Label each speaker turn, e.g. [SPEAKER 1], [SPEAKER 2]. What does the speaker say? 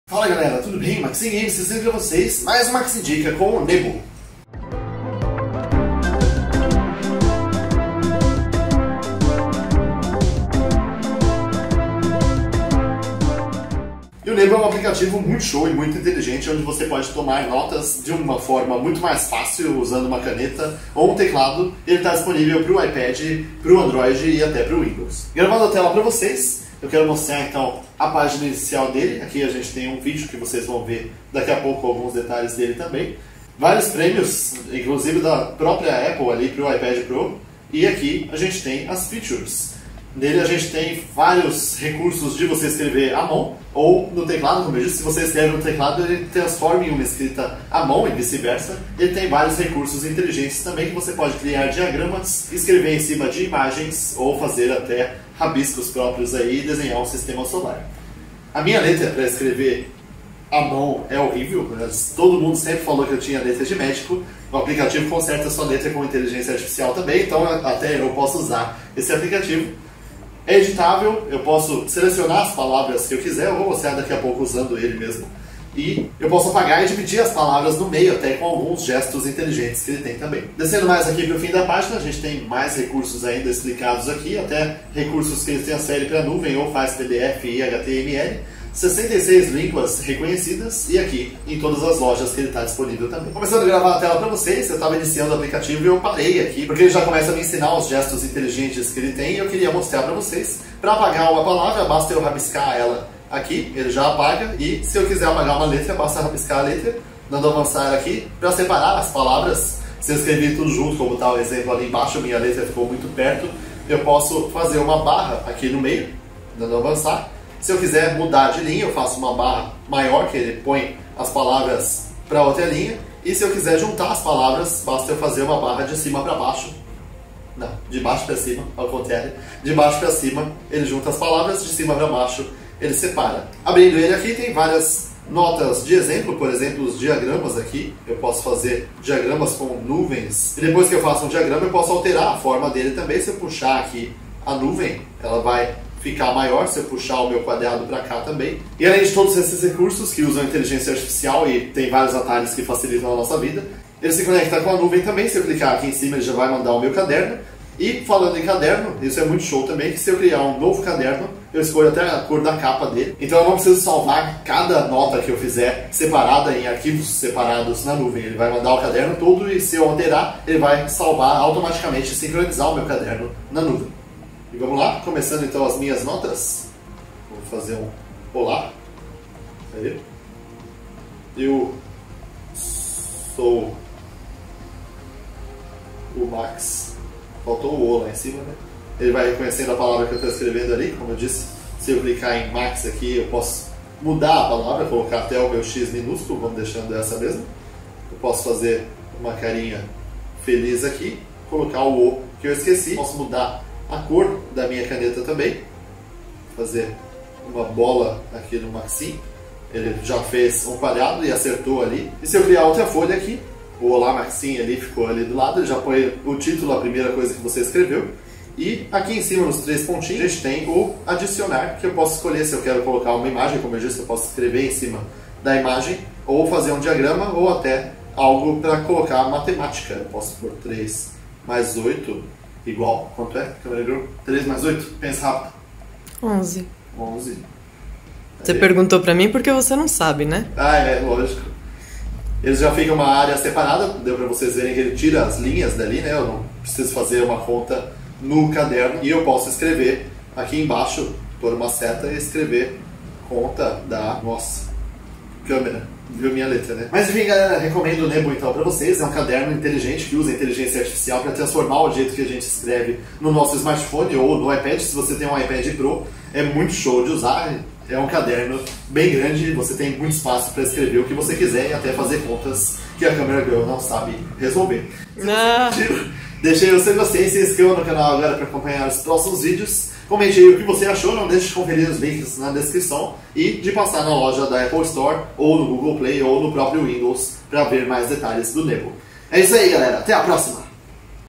[SPEAKER 1] Fala galera, tudo bem? Maxim Games, trazendo pra vocês mais uma Maxi Dica com o Nebo. E o Nebo é um aplicativo muito show e muito inteligente, onde você pode tomar notas de uma forma muito mais fácil, usando uma caneta ou um teclado. Ele está disponível para o iPad, para o Android e até para o Windows. Gravando a tela para vocês, eu quero mostrar então a página inicial dele. Aqui a gente tem um vídeo que vocês vão ver daqui a pouco, alguns detalhes dele também. Vários prêmios, inclusive da própria Apple ali para o iPad Pro. E aqui a gente tem as features. Nele a gente tem vários recursos de você escrever à mão ou no teclado, como eu disse. Se você escreve no teclado, ele transforma em uma escrita à mão e vice-versa. Ele tem vários recursos inteligentes também, que você pode criar diagramas, escrever em cima de imagens ou fazer até rabiscos próprios aí e desenhar um sistema solar. A minha letra para escrever à mão é horrível, mas todo mundo sempre falou que eu tinha letra de médico. O aplicativo conserta sua letra com inteligência artificial também, então até eu posso usar esse aplicativo. É editável, eu posso selecionar as palavras que eu quiser, eu vou mostrar daqui a pouco usando ele mesmo. E eu posso apagar e dividir as palavras no meio, até com alguns gestos inteligentes que ele tem também. Descendo mais aqui para o fim da página, a gente tem mais recursos ainda explicados aqui, até recursos que ele transfere para a nuvem ou faz PDF e HTML. 66 línguas reconhecidas e aqui em todas as lojas que ele está disponível também. Começando a gravar a tela para vocês, eu estava iniciando o aplicativo e eu parei aqui, porque ele já começa a me ensinar os gestos inteligentes que ele tem e eu queria mostrar para vocês. Para apagar uma palavra, basta eu rabiscar ela aqui, ele já apaga, e se eu quiser apagar uma letra, basta rabiscar a letra, dando avançar aqui, para separar as palavras. Se eu escrever tudo junto, como está o exemplo ali embaixo, minha letra ficou muito perto, eu posso fazer uma barra aqui no meio, dando avançar. Se eu quiser mudar de linha, eu faço uma barra maior, que ele põe as palavras para outra linha. E se eu quiser juntar as palavras, basta eu fazer uma barra de cima para baixo. Não, de baixo para cima, ao contrário. De baixo para cima, ele junta as palavras, de cima para baixo, ele separa. Abrindo ele aqui, tem várias notas de exemplo, por exemplo, os diagramas aqui. Eu posso fazer diagramas com nuvens. E depois que eu faço um diagrama, eu posso alterar a forma dele também. Se eu puxar aqui a nuvem, ela vai ficar maior se eu puxar o meu quadrado para cá também. E além de todos esses recursos que usam inteligência artificial e tem vários atalhos que facilitam a nossa vida, ele se conecta com a nuvem também. Se eu clicar aqui em cima, ele já vai mandar o meu caderno. E falando em caderno, isso é muito show também, que se eu criar um novo caderno, eu escolho até a cor da capa dele. Então eu não preciso salvar cada nota que eu fizer separada em arquivos separados na nuvem. Ele vai mandar o caderno todo e se eu alterar, ele vai salvar automaticamente e sincronizar o meu caderno na nuvem. E vamos lá, começando então as minhas notas. Vou fazer um olá. Aí. Eu sou o Max. Faltou o O lá em cima, né? Ele vai reconhecendo a palavra que eu estou escrevendo ali. Como eu disse, se eu clicar em Max aqui, eu posso mudar a palavra, colocar até o meu X minúsculo, vamos deixando essa mesmo. Eu posso fazer uma carinha feliz aqui, colocar o O que eu esqueci. Posso mudar a cor da minha caneta também, fazer uma bola aqui no Maxim. Ele já fez um quadrado e acertou ali. E se eu criar outra folha aqui, o Olá Maxim ali ficou ali do lado, ele já põe o título, a primeira coisa que você escreveu. E aqui em cima, nos três pontinhos, a gente tem o adicionar, que eu posso escolher se eu quero colocar uma imagem, como eu disse, eu posso escrever em cima da imagem, ou fazer um diagrama, ou até algo para colocar matemática. Eu posso pôr 3 mais 8, igual, quanto é? 3 mais 8, pensa rápido.
[SPEAKER 2] 11.
[SPEAKER 1] 11.
[SPEAKER 2] Você perguntou pra mim porque você não sabe, né?
[SPEAKER 1] Ah, é, lógico. Eles já ficam uma área separada, deu pra vocês verem que ele tira as linhas dali, né? Eu não preciso fazer uma conta no caderno e eu posso escrever aqui embaixo, pôr uma seta e escrever conta da nossa câmera. Viu minha letra, né? Mas enfim, galera, recomendo o Nebo então pra vocês. É um caderno inteligente que usa inteligência artificial para transformar o jeito que a gente escreve no nosso smartphone ou no iPad. Se você tem um iPad Pro, é muito show de usar. É um caderno bem grande, você tem muito espaço para escrever o que você quiser e até fazer contas que a Camera Girl não sabe resolver. Deixei o seu gostei e se inscreva no canal agora para acompanhar os próximos vídeos. Comente aí o que você achou, não deixe de conferir os links na descrição e de passar na loja da Apple Store ou no Google Play ou no próprio Windows para ver mais detalhes do Nebo. É isso aí, galera. Até a próxima!